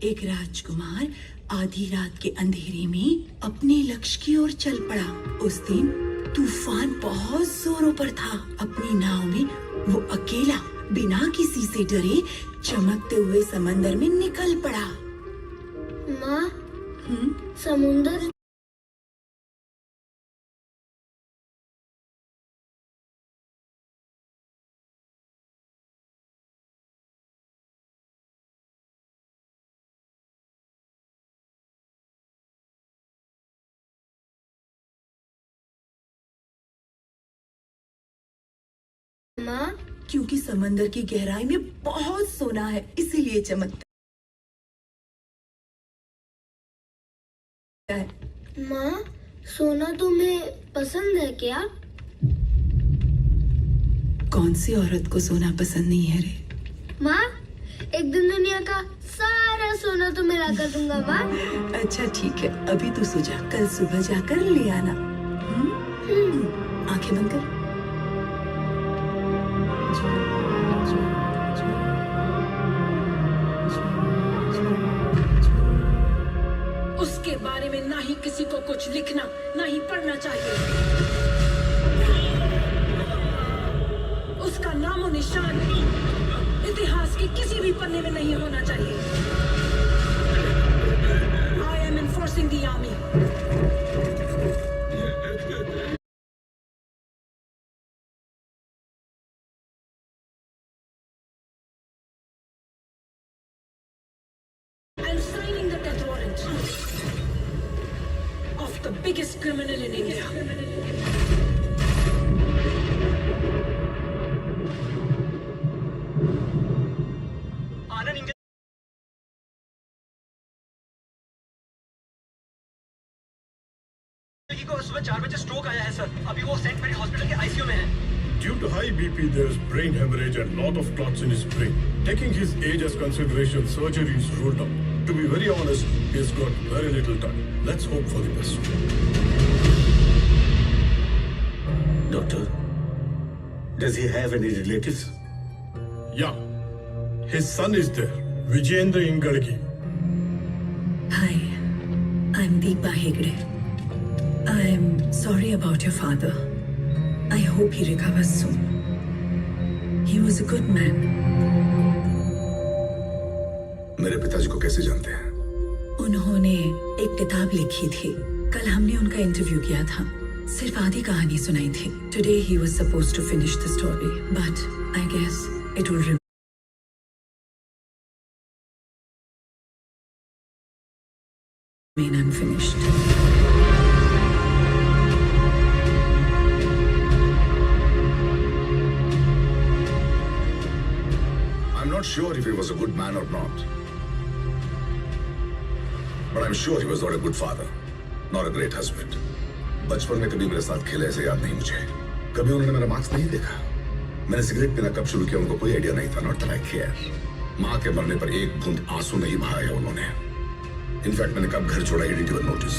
एक राजकुमार आधी रात के अंधेरे में अपने लक्ष्य की ओर चल पड़ा। उस दिन तूफान बहुत जोरों पर था। अपनी नाव में वो अकेला बिना किसी से डरे चमकते हुए समंदर में निकल पड़ा। माँ, समुंदर माँ, क्योंकि समंदर की गहराई में बहुत सोना है, इसीलिए चमकता है। माँ, सोना तुम्हें पसंद है क्या? कौन सी औरत को सोना पसंद नहीं है रे? माँ, एक दिन दुनिया का सारा सोना तुम्हें ला कर दूंगा माँ। अच्छा ठीक है, अभी तू सो जा, कल सुबह जाकर ले आना। आंखें बंद कर। उसके बारे में ना ही किसी को कुछ लिखना ना ही पढ़ना चाहिए। उसका नामो निशान इतिहास के किसी भी पन्ने में नहीं होना चाहिए। I am enforcing the army. I'm signing the death warrant of the biggest criminal in India. को सुबह 4 बजे स्ट्रोक आया है सर। अभी वो सेंट मेरी हॉस्पिटल के आईसीयू में है। Due to high BP, there is brain hemorrhage and lot of clots in his brain. Taking his age as consideration, surgery is ruled out. To be very honest, he has got very little time. Let's hope for the best. Doctor, does he have any relatives? Yeah, his son is there, Vijayendra Ingadgi. Hi, I'm Deepa Hegde. I'm sorry about your father. I hope he recovers soon. He was a good man. मेरे पिताजी को कैसे जानते हैं? उन्होंने एक किताब लिखी थी। कल हमने उनका इंटरव्यू किया था। सिर्फ आधी कहानी सुनाई थी। Today he was supposed to finish the story, but I guess it will remain unfinished. I'm not sure if he was a good man or not. But I'm sure he was not a good father, not a great husband. बचपन में कभी मेरे साथ खेले ऐसे याद नहीं मुझे। कभी उन्होंने मेरा मार्क्स नहीं देखा। मैंने सिगरेट पीना कब शुरू किया उनको कोई आइडिया नहीं था। Not that I care. माँ के मरने पर एक बूंद आंसू नहीं बहाया उन्होंने। इनफैक्ट मैंने कब घर छोड़ा, ही डिडंट इवन नोटिस।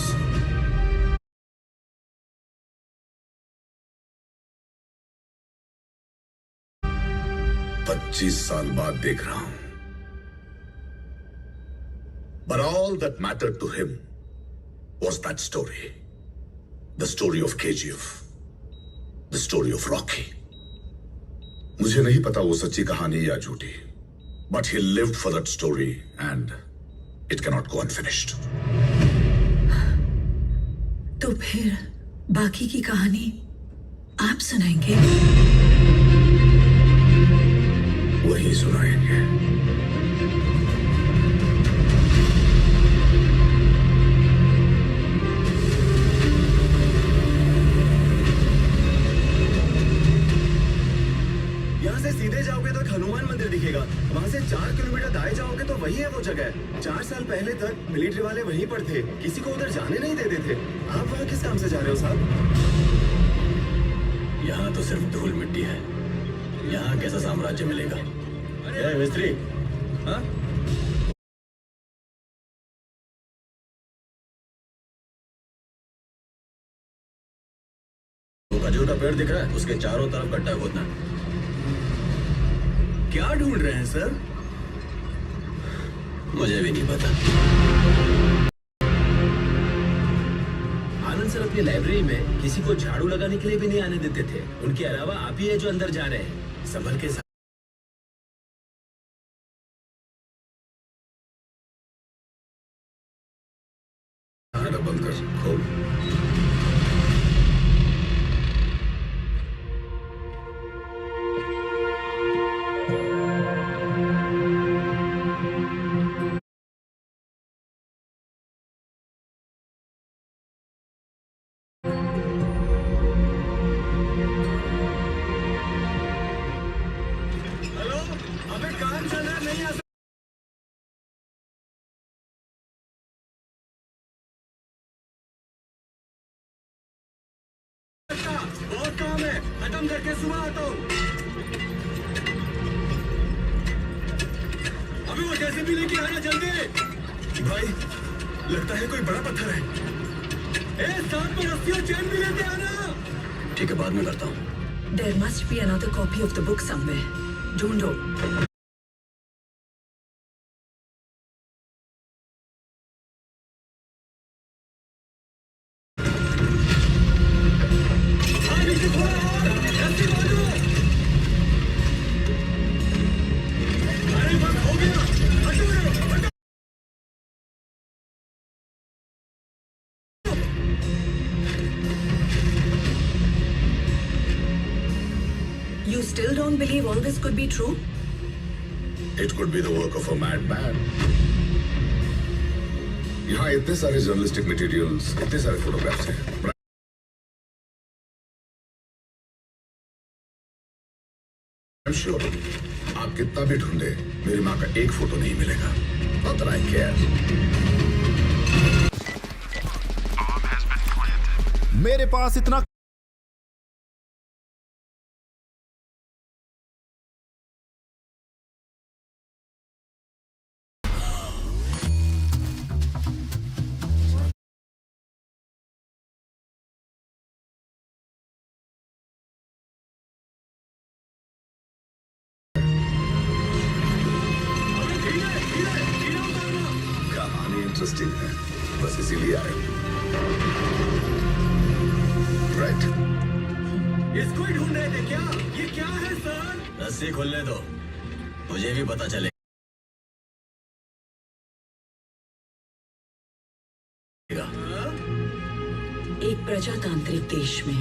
25 साल बाद देख रहा हूं। But all that mattered to him was that story. The story of KGF. The story of Rocky. मुझे नहीं पता वो सच्ची कहानी या झूठी, but he lived for that story and it cannot go unfinished. तो फिर बाकी की कहानी आप सुनाएंगे? वही सुनाएंगे। यहाँ से सीधे जाओगे तो एक हनुमान मंदिर दिखेगा। वहाँ से 4 किलोमीटर दाएं जाओगे तो वही है वो जगह। 4 साल पहले तक मिलिट्री वाले वहीं पर थे, किसी को उधर जाने नहीं देते थे। आप वहाँ किस काम से जा रहे हो साहब? यहाँ तो सिर्फ धूल मिट्टी है, यहाँ कैसा साम्राज्य मिलेगा? अरे मिस्त्री, हाँ? वो खजूर का पेड़ दिख रहा है, उसके चारों तरफ गड्ढा खोदना। क्या ढूंढ रहे हैं सर? मुझे भी नहीं पता। आनंद सर अपनी लाइब्रेरी में किसी को झाड़ू लगाने के लिए भी नहीं आने देते थे। उनके अलावा आप ही है जो अंदर जा रहे हैं। संभल के बंद कर, खोल। हेलो, अबे काम चल रहा है, नहीं आ सकता। बहुत काम है, खत्म करके सुबह आता हूँ। अभी वो जैसे भी लेके आना जल्दी। भाई, लगता है कोई बड़ा पत्थर है। साथ में रस्सी और चैन भी लेते आना। ठीक है, बाद में करता हूँ। There must be another copy of the book somewhere. ढूंढो। अरे बस हो गया, हटो रे, हटो। You still don't believe all this could be true? It could be the work of a madman. यहाँ इतने सारे जर्नलिस्टिक मटेरियल्स, इतने सारे फोटोग्राफ्स हैं। I'm sure आप कितना भी ढूंढे, मेरी माँ का एक फोटो नहीं मिलेगा। Not that I care. मेरे पास इतना कहानी इंटरेस्टिंग है, बस इसीलिए आए। राइट। इसको ही ढूंढ रहे थे क्या? ये क्या है सर? रस्सी खोलने दो, मुझे भी पता चलेगा। एक प्रजातांत्रिक देश में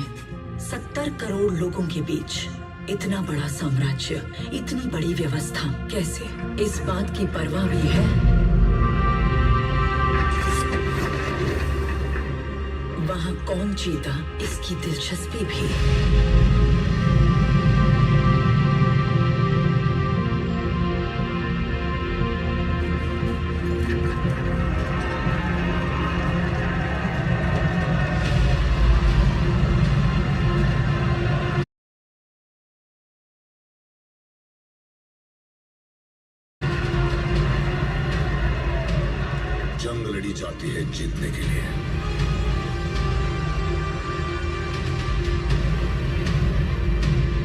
70 करोड़ लोगों के बीच इतना बड़ा साम्राज्य, इतनी बड़ी व्यवस्था कैसे? इस बात की परवाह भी है वहां कौन जीता, इसकी दिलचस्पी भी। जंग लड़ी जाती है जीतने के लिए।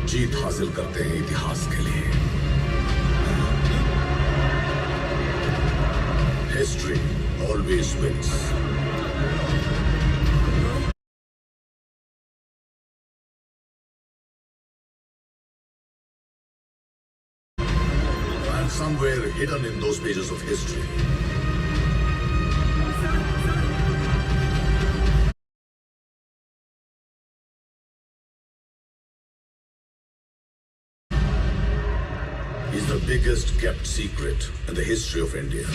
जीत हासिल करते हैं इतिहास के लिए। History always wins. And somewhere hidden in those pages of history is the biggest kept secret in the history of India.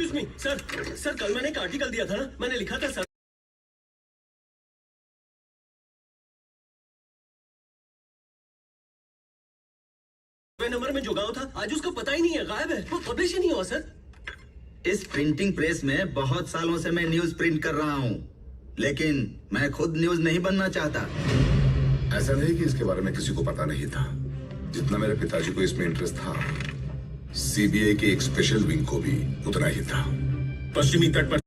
Excuse me sir कल मैंने एक आर्टिकल दिया था ना, मैंने लिखा था सर नंबर में जो गाँव था आज उसका पता ही नहीं है, गायब है, वो पब्लिश ही नहीं हुआ सर। इस प्रिंटिंग प्रेस में बहुत सालों से मैं न्यूज प्रिंट कर रहा हूँ, लेकिन मैं खुद न्यूज नहीं बनना चाहता। ऐसा नहीं कि इसके बारे में किसी को पता नहीं था। जितना मेरे पिताजी को इसमें इंटरेस्ट था, सीबीआई के एक स्पेशल विंग को भी उतना ही था। पश्चिमी तट पर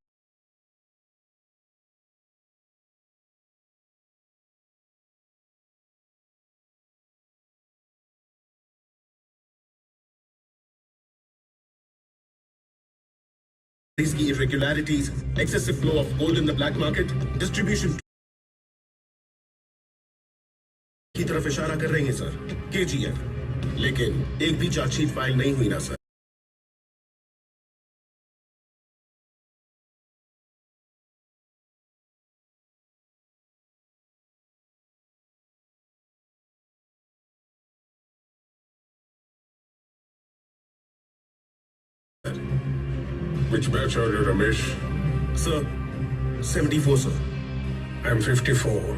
की irregularities, excessive flow of gold in the black market, distribution की तरफ इशारा कर रही है सर केजीएफ, लेकिन एक भी चार्जशीट फाइल नहीं हुई ना sir. which batch are you, Ramesh? Sir, 74 sir. I'm 54.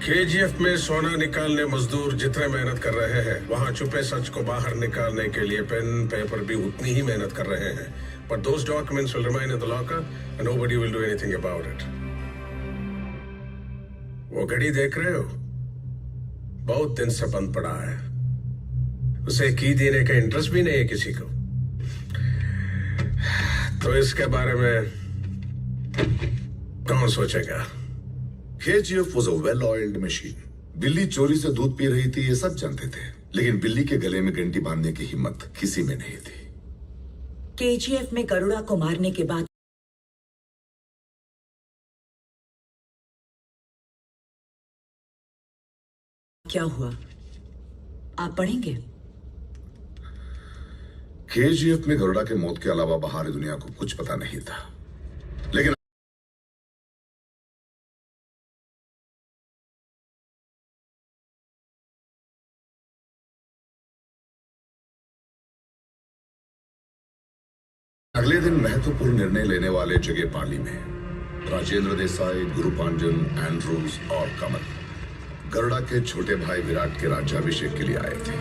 KGF में सोना निकालने मजदूर जितने मेहनत कर रहे हैं, वहां छुपे सच को बाहर निकालने के लिए पेन पेपर भी उतनी ही मेहनत कर रहे हैं। But those documents will remain in the locker and nobody will do anything about it. वो घड़ी देख रहे हो? बहुत दिन से बंद पड़ा है। उसे की देने का इंटरेस्ट भी नहीं है किसी को। तो इसके बारे में कौन सोचेगा? KGF was a well-oiled machine. बिल्ली चोरी से दूध पी रही थी, ये सब जानते थे, लेकिन बिल्ली के गले में घंटी बांधने की हिम्मत किसी में नहीं थी। केजीएफ में गरुड़ा को मारने के बाद क्या हुआ, आप पढ़ेंगे? KGF में गरुड़ा के मौत के अलावा बाहरी दुनिया को कुछ पता नहीं था, लेकिन अगले दिन महत्वपूर्ण निर्णय लेने वाले जगह पाली में राजेंद्र देसाई, गुरु पांजन, एंड्रूज और कमल गरुड़ा के छोटे भाई विराट के राज्याभिषेक के लिए आए थे।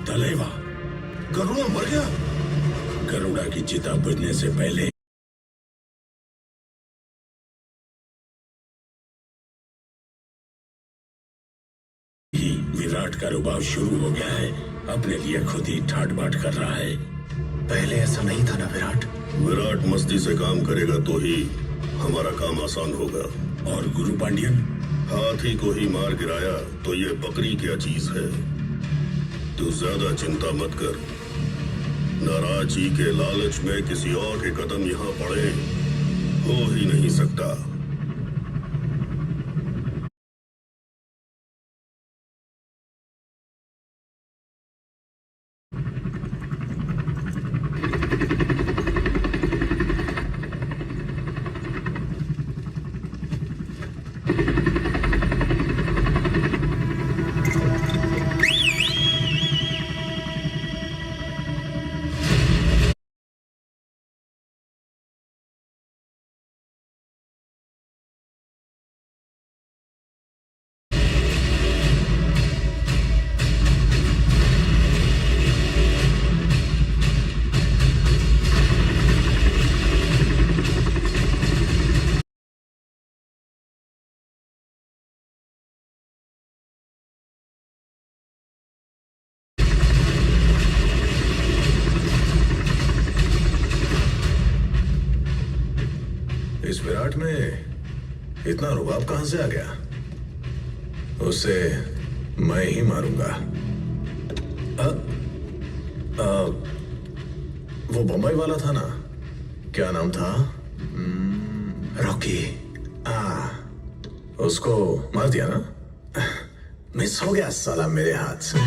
तलेवा, गरुड़ा मर गया। गरुड़ा की चिता बुझने से पहले ही विराट का रुबाब शुरू हो गया है। अपने लिए खुद ही ठाट बाट कर रहा है। पहले ऐसा नहीं था ना विराट। विराट मस्ती से काम करेगा तो ही हमारा काम आसान होगा। और गुरु पांड्यन, हाथी को ही मार गिराया तो ये बकरी क्या चीज है। तू ज्यादा चिंता मत कर। नाराजी के लालच में किसी और के कदम यहाँ पड़े, हो ही नहीं सकता। इस विराट में इतना रुबाब कहां से आ गया? उसे मैं ही मारूंगा। वो बम्बई वाला था ना, क्या नाम था? रॉकी। उसको मार दिया ना? मिस हो गया साला मेरे हाथ से।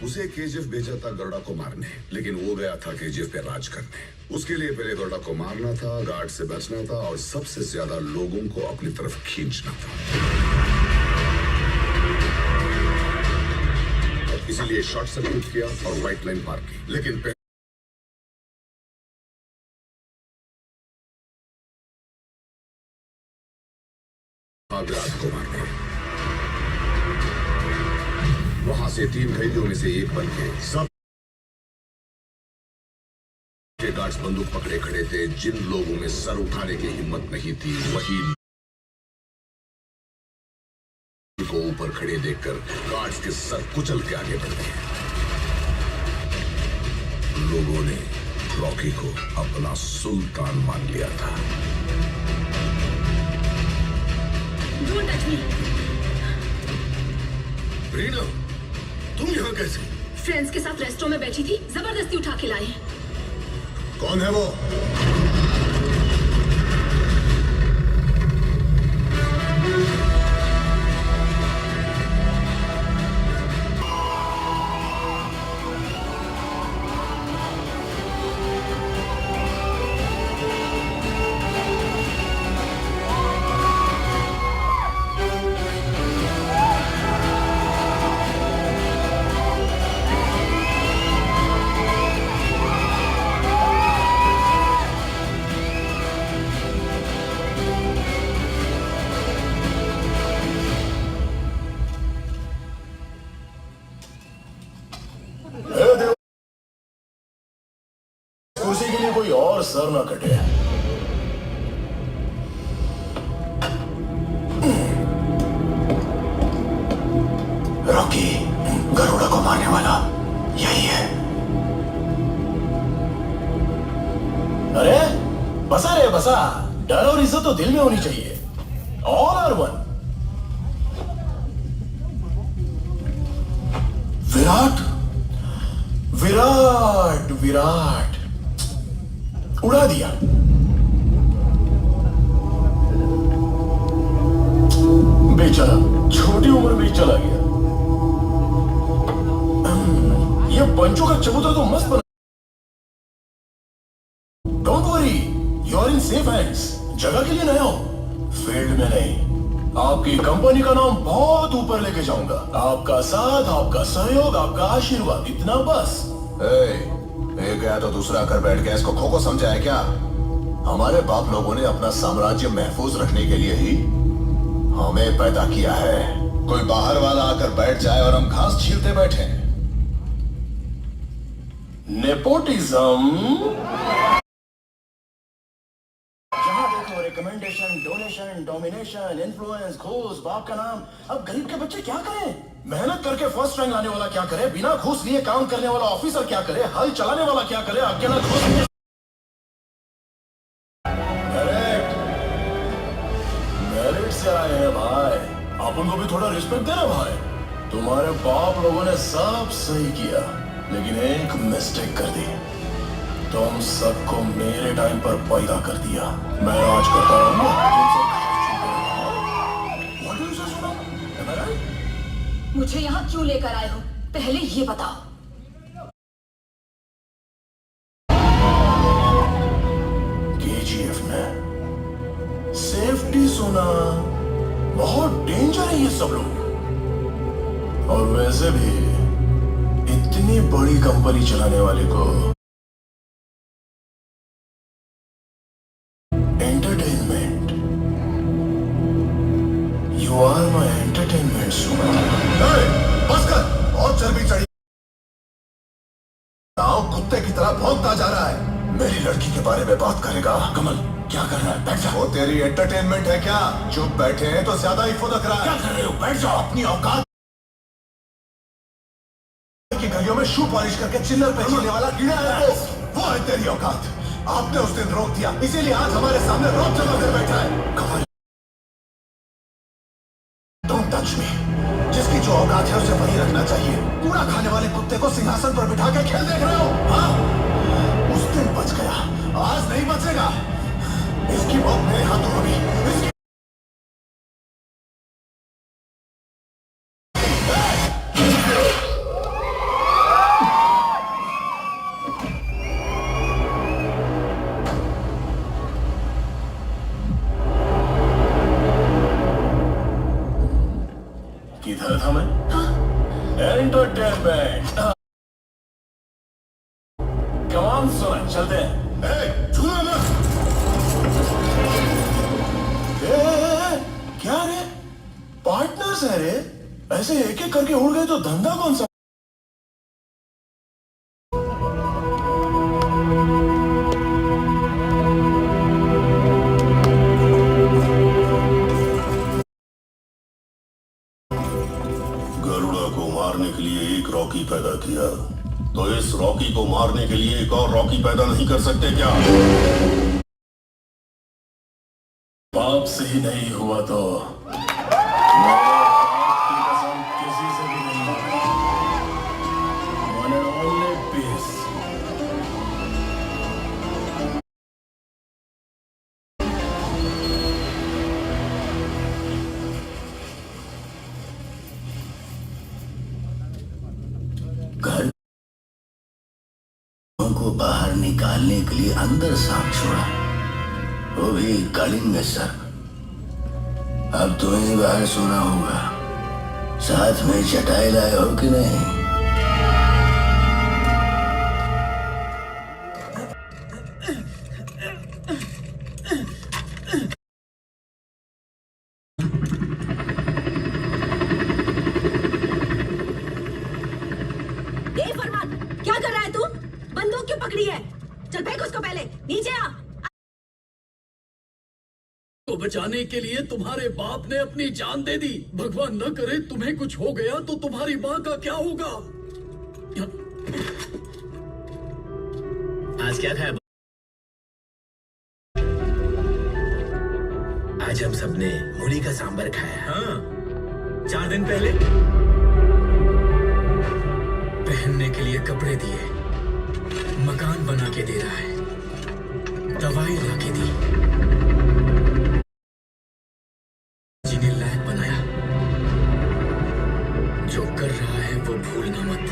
उसे केजीएफ भेजा था गरुड़ा को मारने, लेकिन वो गया था केजीएफ पे राज करने। उसके लिए पहले गरुड़ा को मारना था, गार्ड से बचना था और सबसे ज्यादा लोगों को अपनी तरफ खींचना था। इसीलिए शॉर्ट सर्किट किया और व्हाइट लाइन पार की, लेकिन विराट को मारने। वहां से 3 कैदियों में से एक बन के सब के गार्ड्स बंदूक पकड़े खड़े थे। जिन लोगों में सर उठाने की हिम्मत नहीं थी, वही को ऊपर खड़े देखकर गार्ड्स के सर कुचल के आगे बढ़ गए। लोगों ने रॉकी को अपना सुल्तान मान लिया था। Don't touch me. रीना, तुम यहाँ कैसे? फ्रेंड्स के साथ रेस्टोरेंट में बैठी थी, जबरदस्ती उठा के लाए। कौन है वो? कुर्सी के लिए कोई और सर ना कटे। रॉकी, गरुड़ा को मारने वाला यही है। अरे बसा रे बसा, डर और इज्जत तो दिल में होनी चाहिए। All are one. Virat Virat Virat उड़ा दिया। बेचारा छोटी उम्र में ही चला गया। ये पंचों का चबूतरा तो मस्त बना। Don't worry, you are in safe hands. जगह के लिए नया हो, फील्ड में नहीं। आपकी कंपनी का नाम बहुत ऊपर लेके जाऊंगा। आपका साथ, आपका सहयोग, आपका आशीर्वाद, इतना बस। एक गया तो दूसरा आकर बैठ गया, इसको खो समझा है क्या? हमारे बाप लोगों ने अपना साम्राज्य महफूज रखने के लिए ही हमें पैदा किया है। कोई बाहर वाला आकर बैठ जाए और हम घास छीलते बैठे। नेपोटिज्म। जहां देखो रिकमेंडेशन, डोनेशन, डोमिनेशन, इन्फ्लुएंस, घूस, बाप का नाम। अब गरीब के बच्चे क्या करें? मेहनत करके फर्स्ट रैंक लाने वाला क्या करे? बिना घूस लिए काम करने वाला ऑफिसर क्या करे? हल चलाने वाला क्या करे? अकेला घूस लिए। मेरिट से आए हैं भाई, अपन को भी थोड़ा रिस्पेक्ट देना भाई। तुम्हारे बाप लोगों ने सब सही किया, लेकिन एक मिस्टेक कर दी। तुम सबको मेरे टाइम पर पैदा कर दिया। मैं राज करता रहूंगा। मुझे यहाँ क्यों लेकर आए हो, पहले ये बताओ। केजीएफ में सेफ्टी सुना, बहुत डेंजर है ये सब लोग। और वैसे भी इतनी बड़ी कंपनी चलाने वाले को entertainment, you are my entertainment सुना। बस कर, बहुत चर्बी चढ़ी, कुत्ते की तरह भौंकता जा रहा है। मेरी लड़की के बारे में बात करेगा। कमल क्या कर रहा है? बैठ जा। वो तेरी एंटरटेनमेंट है क्या? चुप बैठे हैं तो ज्यादा ही फुदक रहा है। क्या कर रहे हो? बैठ जाओ। अपनी औकात की गलियों में शू पॉलिश करके चिल्लर पे चलने वाला कीड़ा है वो है तेरी औकात। आपने उस दिन रोक दिया, इसीलिए आज हमारे सामने रोक जमा कर बैठा है। कमल डोंट टच मी। जिसकी जो औकात है उसे वही रखना चाहिए। कूड़ा खाने वाले कुत्ते को सिंहासन पर बिठा के खेल देख रहे हो? हाँ, उस दिन बच गया, आज नहीं बचेगा। इसकी मौत मेरे हाथों होगी। इसकी किधर था मैं? एंटरटेनमेंट। कमान सुन, चलते हैं। छूना मत। क्या रे? पार्टनर्स है रे। ऐसे एक एक करके उड़ गए तो धंधा कौन सा? गरुड़ा को मारने के लिए एक रॉकी पैदा किया, तो इस रॉकी को मारने के लिए एक और रॉकी पैदा नहीं कर सकते क्या? बाप से ही नहीं हुआ तो मेरे बाप की कसम किसी से भी नहीं होगी। One and only peace. घर को बाहर निकालने के लिए अंदर सांप छोड़ा, वो भी कलिंग में सर। अब तुम्हें बाहर सोना होगा। साथ में चटाई लाए हो कि नहीं? फरमान, क्या कर रहा है तू? बंदूक क्यों पकड़ी है? चल फेंक उसको, पहले नीचे आ। को बचाने के लिए तुम्हारे बाप ने अपनी जान दे दी। भगवान न करे तुम्हें कुछ हो गया तो तुम्हारी माँ का क्या होगा? आज क्या खाया? आज हम सबने मूली का सांबर खाया। हाँ, 4 दिन पहले पहनने के लिए कपड़े दिए, मकान बना के दे रहा है, दवाई ला के दी, जीने लायक बनाया। जो कर रहा है वो भूलना मत।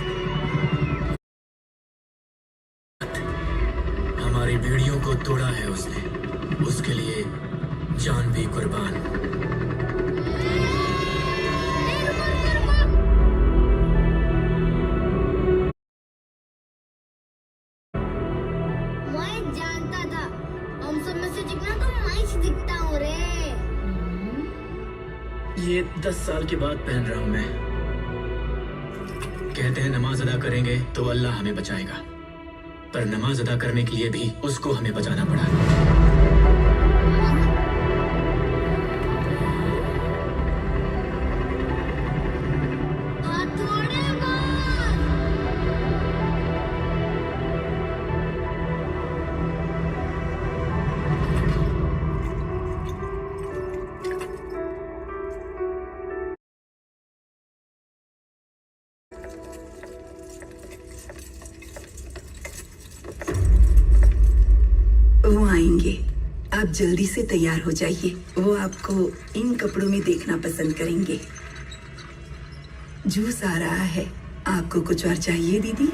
हमारी बेड़ियों को तोड़ा है उसने, उसके लिए जान भी कुर्बान। मैं जानता था, हम सब में से चिकना तो मैं ही दिखता हूँ रे। ये 10 साल के बाद पहन रहा हूं मैं। कहते हैं नमाज अदा करेंगे तो अल्लाह हमें बचाएगा, पर नमाज अदा करने के लिए भी उसको हमें बचाना पड़ा। वो आएंगे, आप जल्दी से तैयार हो जाइए। वो आपको इन कपड़ों में देखना पसंद करेंगे। जूस आ रहा है, आपको कुछ और चाहिए दीदी?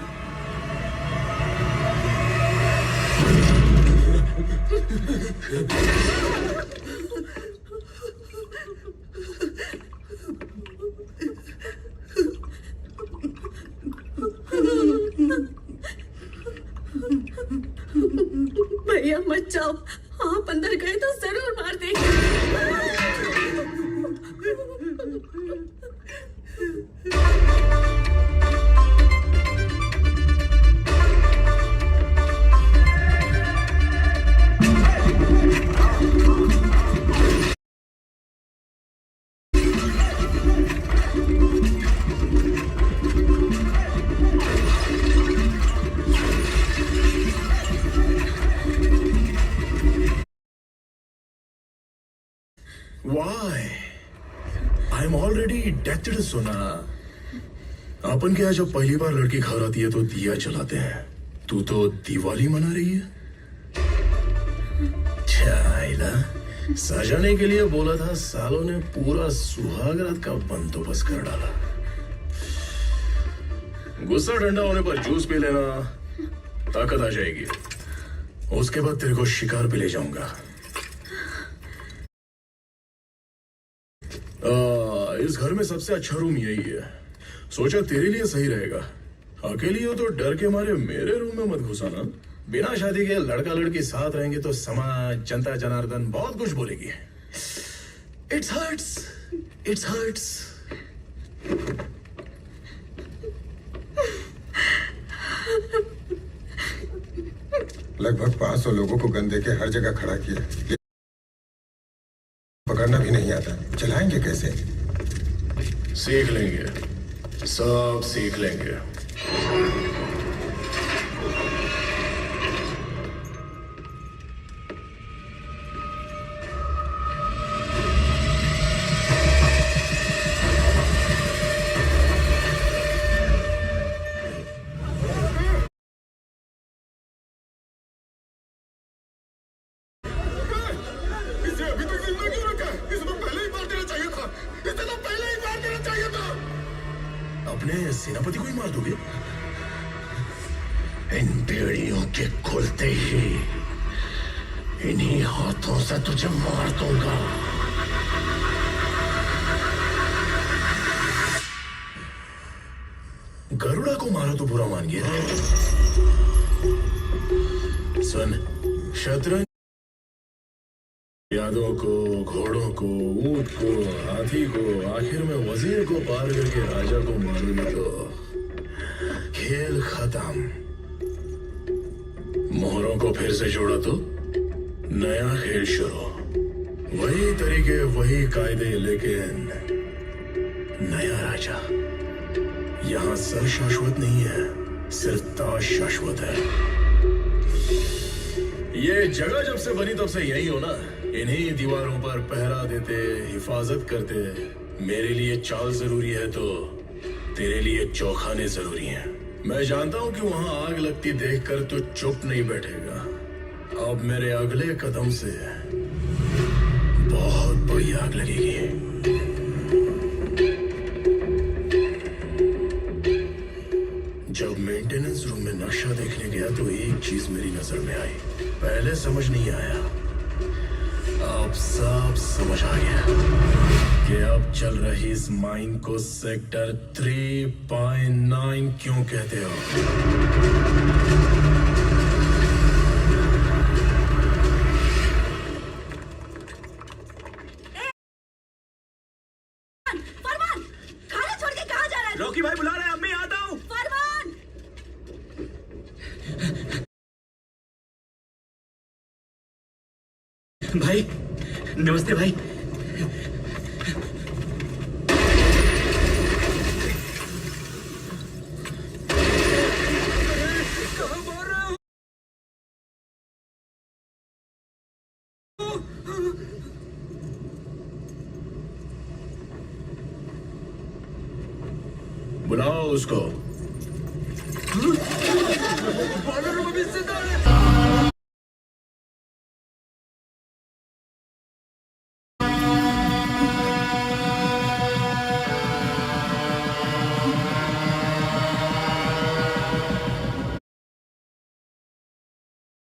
Why? I'm already dead, सोना। अपन क्या जब पहली बार लड़की घर आती है तो दिया जलाते हैं। तू तो दिवाली मना रही है। चाइला, सजाने के लिए बोला था, सालों ने पूरा सुहागरात का बंदोबस्त कर डाला। गुस्सा ठंडा होने पर जूस पी लेना, ताकत आ जाएगी। उसके बाद तेरे को शिकार पे ले जाऊंगा। इस घर में सबसे अच्छा रूम यही है। सोचा तेरे लिए सही रहेगा। अकेली हो तो डर के मारे मेरे रूम में मत घुसाना। बिना शादी के लड़का लड़की साथ रहेंगे तो समाज, जनता जनार्दन बहुत कुछ बोलेगी। It's hurts, it's hurts. लगभग 500 लोगों को गन देके हर जगह खड़ा किया। पकड़ना भी नहीं आता, चलाएंगे कैसे? सीख लेंगे, सब सीख लेंगे। अपने सेनापति को ही मार दोगे? इन बेड़ियों के खुलते ही इन्हीं हाथों से तुझे मार दूंगा। गरुड़ा को मारा तो बुरा मान गया। सुन, शतरंज यादों को, घोड़ों को, ऊंट को, हाथी को, आखिर में वजीर को पार करके राजा को मारूंगा तो खेल खत्म। मोहरों को फिर से जोड़ा तो नया खेल शुरू। वही तरीके, वही कायदे, लेकिन नया राजा। यहां सर शाश्वत नहीं है, सिर्फ ताज शाश्वत है। ये जगह जब से बनी तब से यही हो ना। इन्हीं दीवारों पर पहरा देते, हिफाजत करते। मेरे लिए चाल जरूरी है तो तेरे लिए चौखाने जरूरी हैं। मैं जानता हूं कि वहां आग लगती देखकर तो चुप नहीं बैठेगा। अब मेरे अगले कदम से बहुत बड़ी आग लगेगी। जब मेंटेनेंस रूम में नक्शा देखने गया तो एक चीज मेरी नजर में आई। पहले समझ नहीं आया, अब सब समझ आ गया कि अब चल रही इस माइन को सेक्टर 3.9 क्यों कहते हो। फरमान, खाना छोड़ के कहाँ जा रहा है? रॉकी भाई बुला रहे हैं, अब मैं आता हूँ। फरमान, भाई नमस्ते भाई। बुलाओ उसको। बॉर्डर में भी जिंदा है।